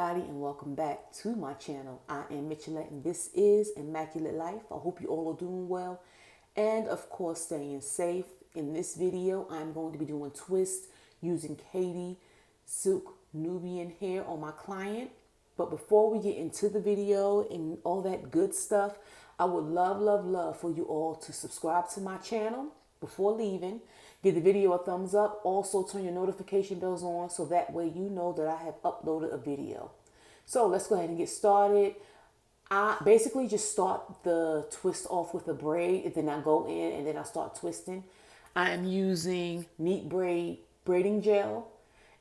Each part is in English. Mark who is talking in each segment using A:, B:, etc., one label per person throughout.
A: everybody, and welcome back to my channel. I am Michelette and this is Immaculate Life. I hope you all are doing well and of course staying safe. In this video, I'm going to be doing twists using Kadi silk Nubian hair on my client. But before we get into the video and all that good stuff, I would love for you all to subscribe to my channel before leaving. Give the video a thumbs up. Also turn your notification bells on so that way you know that I have uploaded a video. So let's go ahead and get started. I basically just start the twist off with a braid, and then I go in and then I start twisting. I am using Neatbraid braiding gel,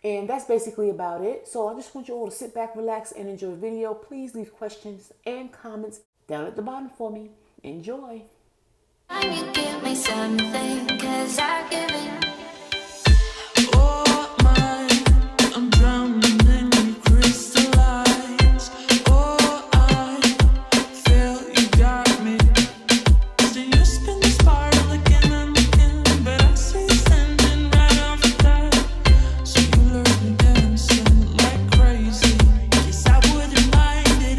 A: and that's basically about it. So I just want you all to sit back, relax, and enjoy the video. Please leave questions and comments down at the bottom for me. Enjoy.
B: Can you give me something? 'Cause I give it.
C: I'm drowning in your crystal eyes. Oh, I feel you got me. So you spin the spiral again and again, but I see you standing right off that. So you learn me dancing like crazy. Yes, I wouldn't mind it.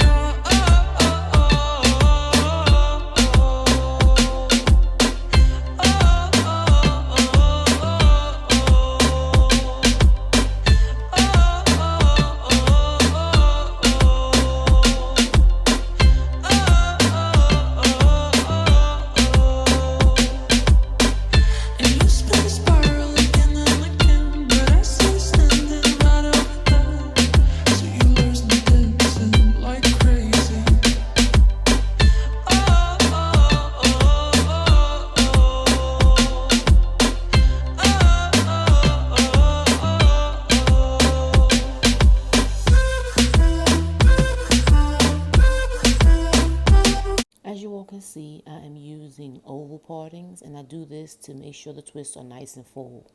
A: As you all can see, I am using oval partings, and I do this to make sure the twists are nice and full.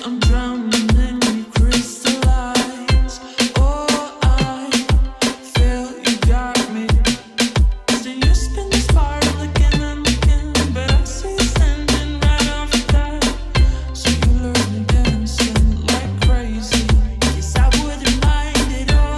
C: I'm drowning in your crystal eyes. Oh, I feel you got me. So you spin the spiral again and again, but I see you standing right off that. So you learn me dancing like crazy. Yes, I wouldn't mind it. Oh,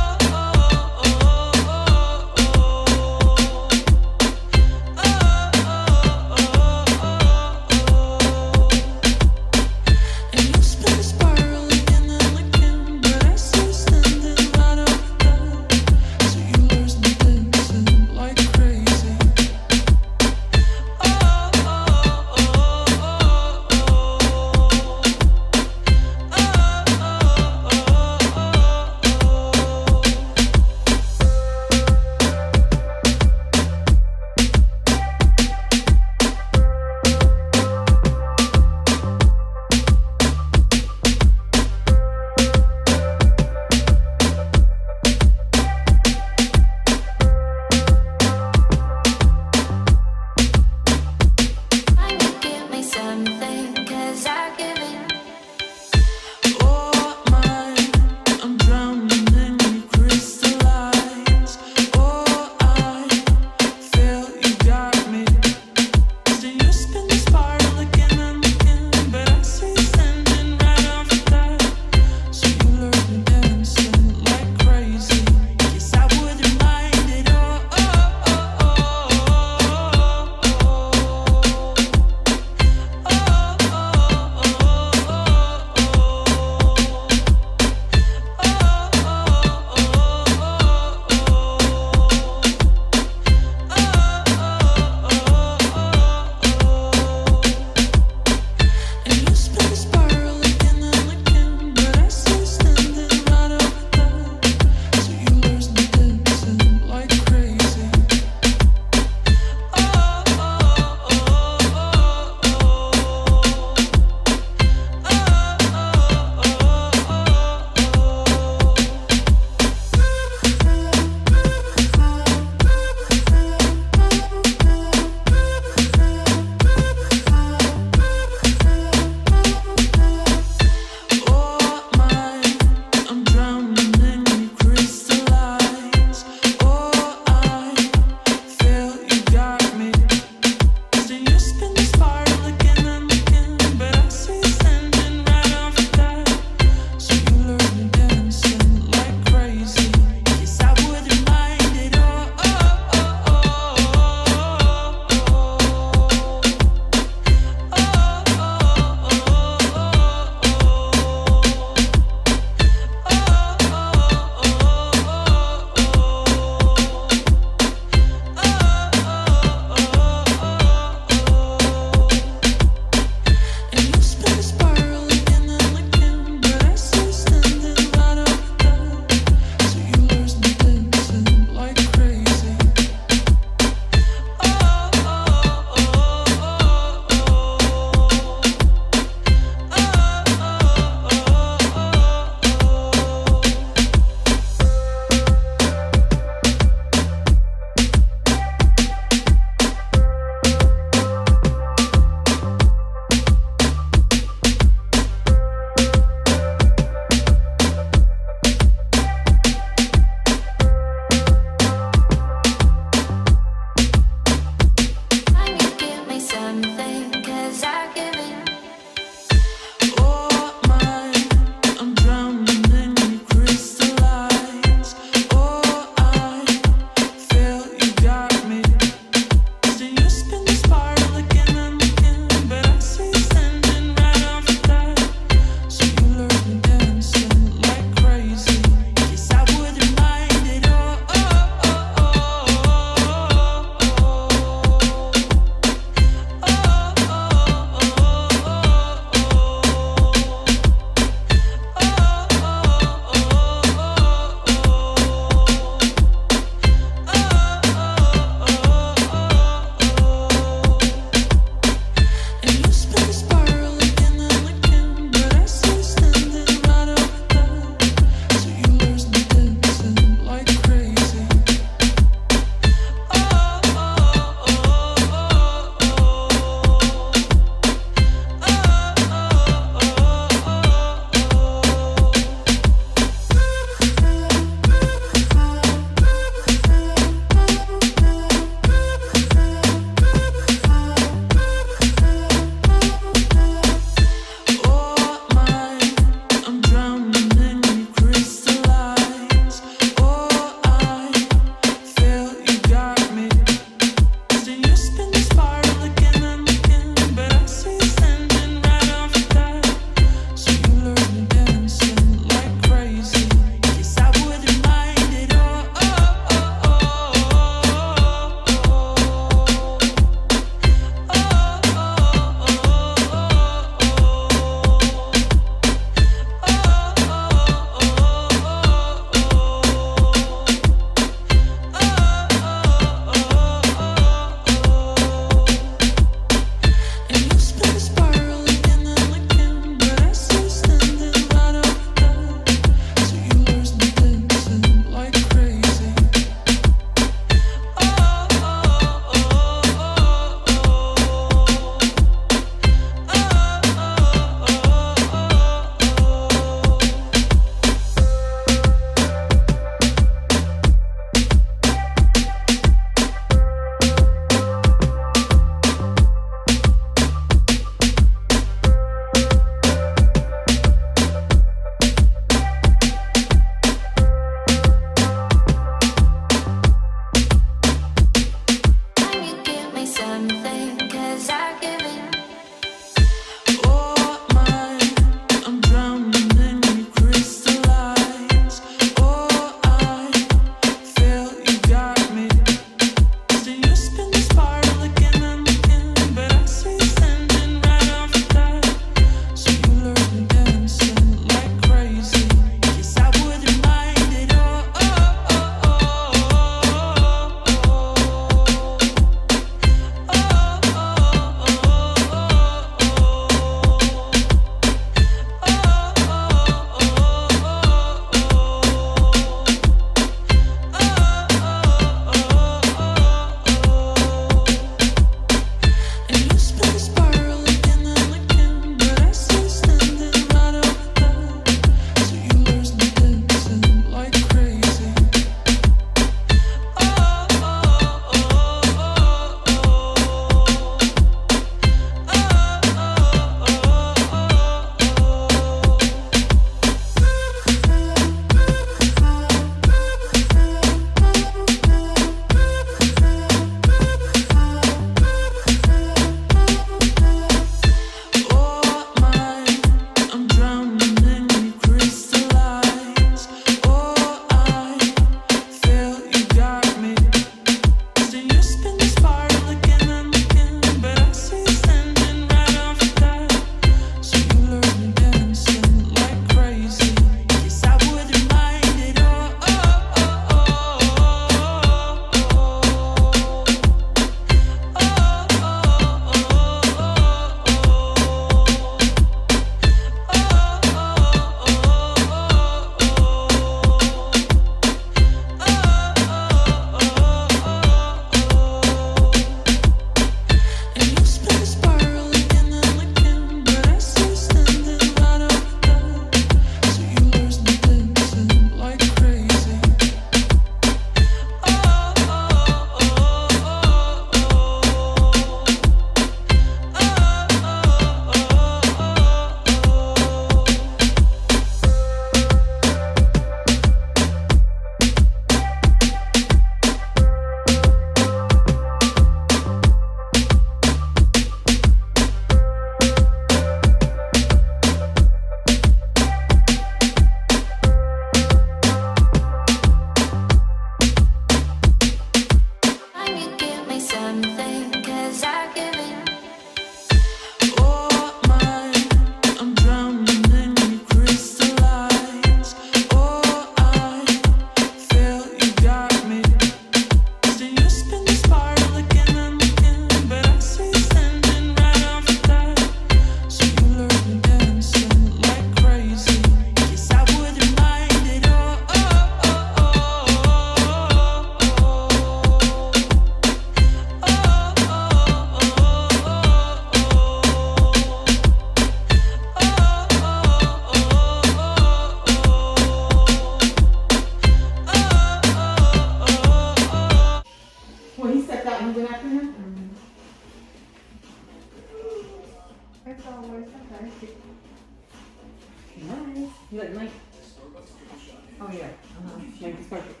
A: Like it's perfect.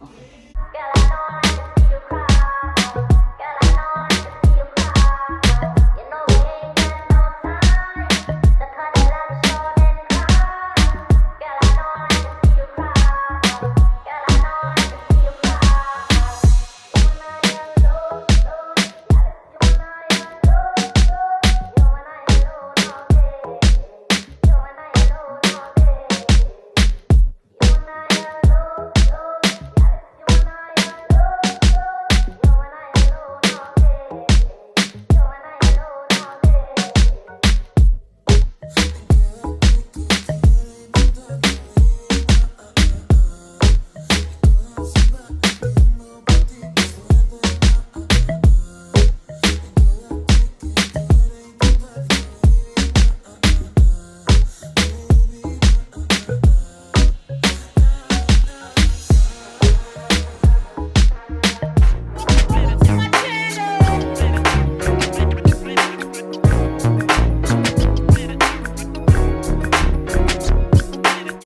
A: Okay.
B: Girl, I don't like to see you cry.